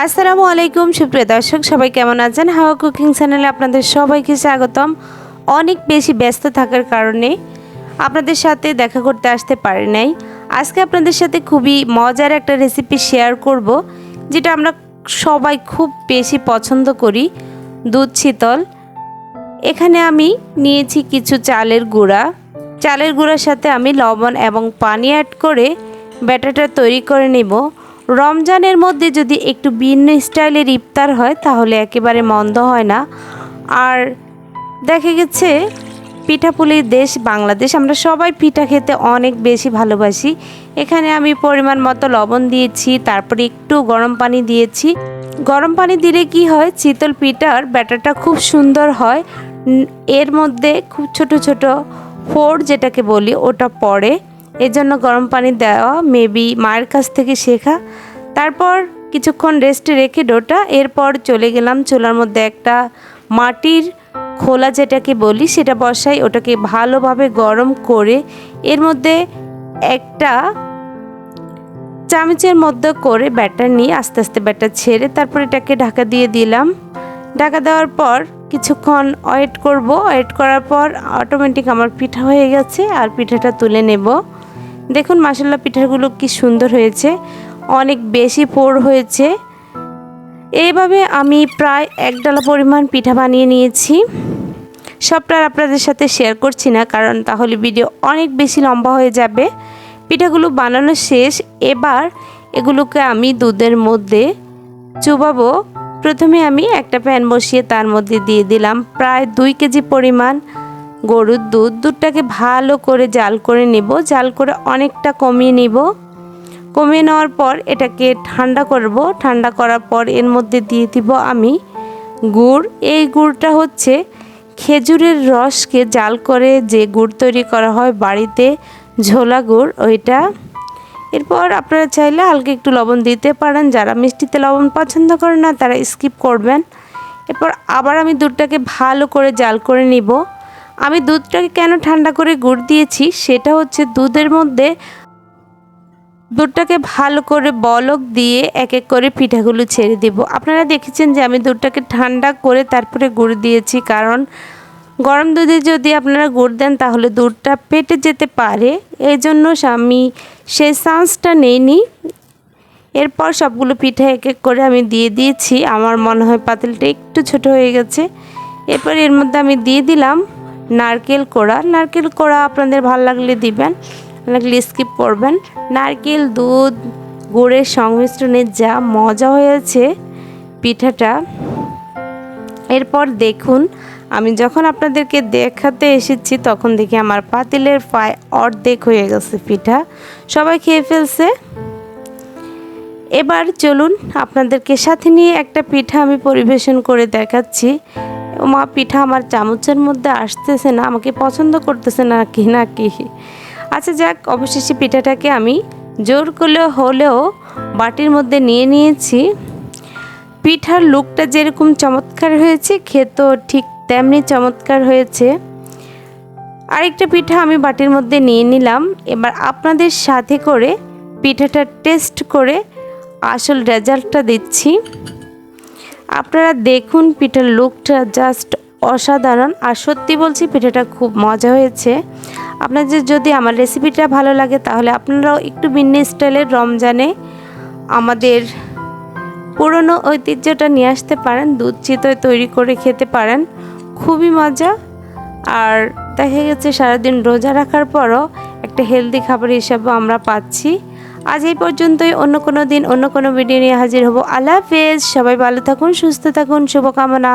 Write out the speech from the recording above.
আসসালামু আলাইকুম সুপ্রিয় দর্শক, সবাই কেমন আছেন? হাওয়া কুকিং চ্যানেলে আপনাদের সবাইকে স্বাগতম। অনেক বেশি ব্যস্ত থাকার কারণে আপনাদের সাথে দেখা করতে আসতে পারি নাই। আজকে আপনাদের সাথে খুবই মজার একটা রেসিপি শেয়ার করব, যেটা আমরা সবাই খুব বেশি পছন্দ করি, দুধ শীতল। এখানে আমি নিয়েছি কিছু চালের গুঁড়া। চালের গুঁড়ার সাথে আমি লবণ এবং পানি অ্যাড করে ব্যাটারটা তৈরি করে নেব। রমজানের মধ্যে যদি একটু ভিন্ন স্টাইলের ইফতার হয় তাহলে একেবারে মন্দ হয় না। আর দেখা গেছে পিঠাপুলির দেশ বাংলাদেশ, আমরা সবাই পিঠা খেতে অনেক বেশি ভালোবাসি। এখানে আমি পরিমাণ মতো লবণ দিয়েছি, তারপরে একটু গরম পানি দিয়েছি। গরম পানি দিলে কি হয়, চিতল পিঠার ব্যাটারটা খুব সুন্দর হয়। এর মধ্যে খুব ছোট ছোট ফোড় যেটাকে বলি ওটা পড়ে, এজন্য গরম পানি দেওয়া মেবি মায়ের কাছ থেকে শেখা। তারপর কিছুক্ষণ রেস্টে রেখে ডোটা, এরপর চলে গেলাম চুলার মধ্যে একটা মাটির খোলা যেটাকে বলি সেটা বসাই, ওটাকে ভালোভাবে গরম করে এর মধ্যে একটা চামচের মধ্যে করে ব্যাটার নিয়ে আস্তে আস্তে ব্যাটার ছেড়ে তারপর এটাকে ঢাকা দিয়ে দিলাম। ঢাকা দেওয়ার পর কিছুক্ষণ ওয়েট করব। ওয়েট করার পর অটোমেটিক আমার পিঠা হয়ে গেছে, আর পিঠাটা তুলে নেব। দেখুন মাশাআল্লাহ পিঠাগুলো কি সুন্দর হয়েছে, অনেক বেশি পোর হয়েছে। এইভাবে আমি প্রায় এক ডালা পরিমাণ পিঠা বানিয়ে নিয়েছি। সবটা আপনাদের সাথে শেয়ার করছি না, কারণ তাহলে ভিডিও অনেক বেশি লম্বা হয়ে যাবে। পিঠাগুলো বানানো শেষ। এবার এগুলোকে আমি দুধের মধ্যে চুবাবো। প্রথমে আমি একটা প্যান বসিয়ে তার মধ্যে দিয়ে দিলাম প্রায় 2 কেজি পরিমাণ গরুর দুধ। দুধটাকে ভালো করে জাল করে নেব, জাল করে অনেকটা কমিয়ে নিব। কমিয়ে নেওয়ার পর এটাকে ঠান্ডা করব। ঠান্ডা করার পর এর মধ্যে দিয়ে দিব আমি গুড়। এই গুড়টা হচ্ছে খেজুরের রসকে জাল করে যে গুড় তৈরি করা হয় বাড়িতে, ঝোলা গুড় ওইটা। এরপর আপনারা চাইলে হালকা একটু লবণ দিতে পারেন, যারা মিষ্টিতে লবণ পছন্দ করেন না তারা স্কিপ করবেন। এরপর আবার আমি দুধটাকে ভালো করে জাল করে নিব। আমি দুধটাকে কেন ঠান্ডা করে গুড় দিয়েছি সেটা হচ্ছে দুধটাকে ভালো করে বলক দিয়ে এক এক করে পিঠাগুলো ছেড়ে দেব। আপনারা দেখেছেন যে আমি দুধটাকে ঠান্ডা করে তারপরে গুড় দিয়েছি, কারণ গরম দুধে যদি আপনারা গুড় দেন তাহলে দুধটা পেটে যেতে পারে, এই জন্য আমি সেই চান্সটা নেইনি। এরপর সবগুলো পিঠা এক এক করে আমি দিয়ে দিয়েছি। আমার মনে হয় পাতিলটা একটু ছোট হয়ে গেছে। এরপর এর মধ্যে আমি দিয়ে দিলাম নারকেল কোড়া। নারকেল কোড়া আপনাদের ভালো লাগলে দিবেন, লাগলে স্কিপ করবেন। নারকেল দুধ গুড়ের সংমিশ্রণে যা মজা হয়েছে পিঠাটা। এরপর দেখুন আমি যখন আপনাদেরকে দেখাতে এসেছি তখন দেখি আমার পাতিলের প্রায় অর্ধেক হয়ে গেছে পিঠা, সবাই খেয়ে ফেলছে। এবার চলুন আপনাদেরকে সাথে নিয়ে একটা পিঠা আমি পরিবেশন করে দেখাচ্ছি। মা পিঠা আমার চামচের মধ্যে আসতেছে না, আমাকে পছন্দ করতেছে না নাকি। আচ্ছা যাক, অবশেষে পিঠাটাকে আমি জোর করে হলেও বাটির মধ্যে নিয়ে নিয়েছি। পিঠার লুকটা যেরকম চমৎকার হয়েছে খেতেও ঠিক তেমনি চমৎকার হয়েছে। আরেকটা পিঠা আমি বাটির মধ্যে নিয়ে নিলাম। এবার আপনাদের সাথে করে পিঠাটা টেস্ট করে আসল রেজাল্টটা দিচ্ছি। আপনারা দেখুন পিঠার লুকটা জাস্ট অসাধারণ, আর সত্যি বলছি পিঠাটা খুব মজা হয়েছে। আপনাদের যদি আমার রেসিপিটা ভালো লাগে তাহলে আপনারাও একটু ভিন্ন স্টাইলের রমজানে আমাদের পুরনো ঐতিহ্যটা নিয়ে আসতে পারেন, দুধ চিতই তৈরি করে খেতে পারেন, খুবই মজা। আর দেখা গেছে সারাদিন রোজা রাখার পরও একটা হেলদি খাবার হিসাবে আমরা পাচ্ছি। আজ এই পর্যন্তই, অন্য কোনো দিন অন্য কোনো ভিডিও নিয়ে হাজির হব। আল্লাহ হাফেজ, সবাই ভালো থাকুন, সুস্থ থাকুন, শুভকামনা।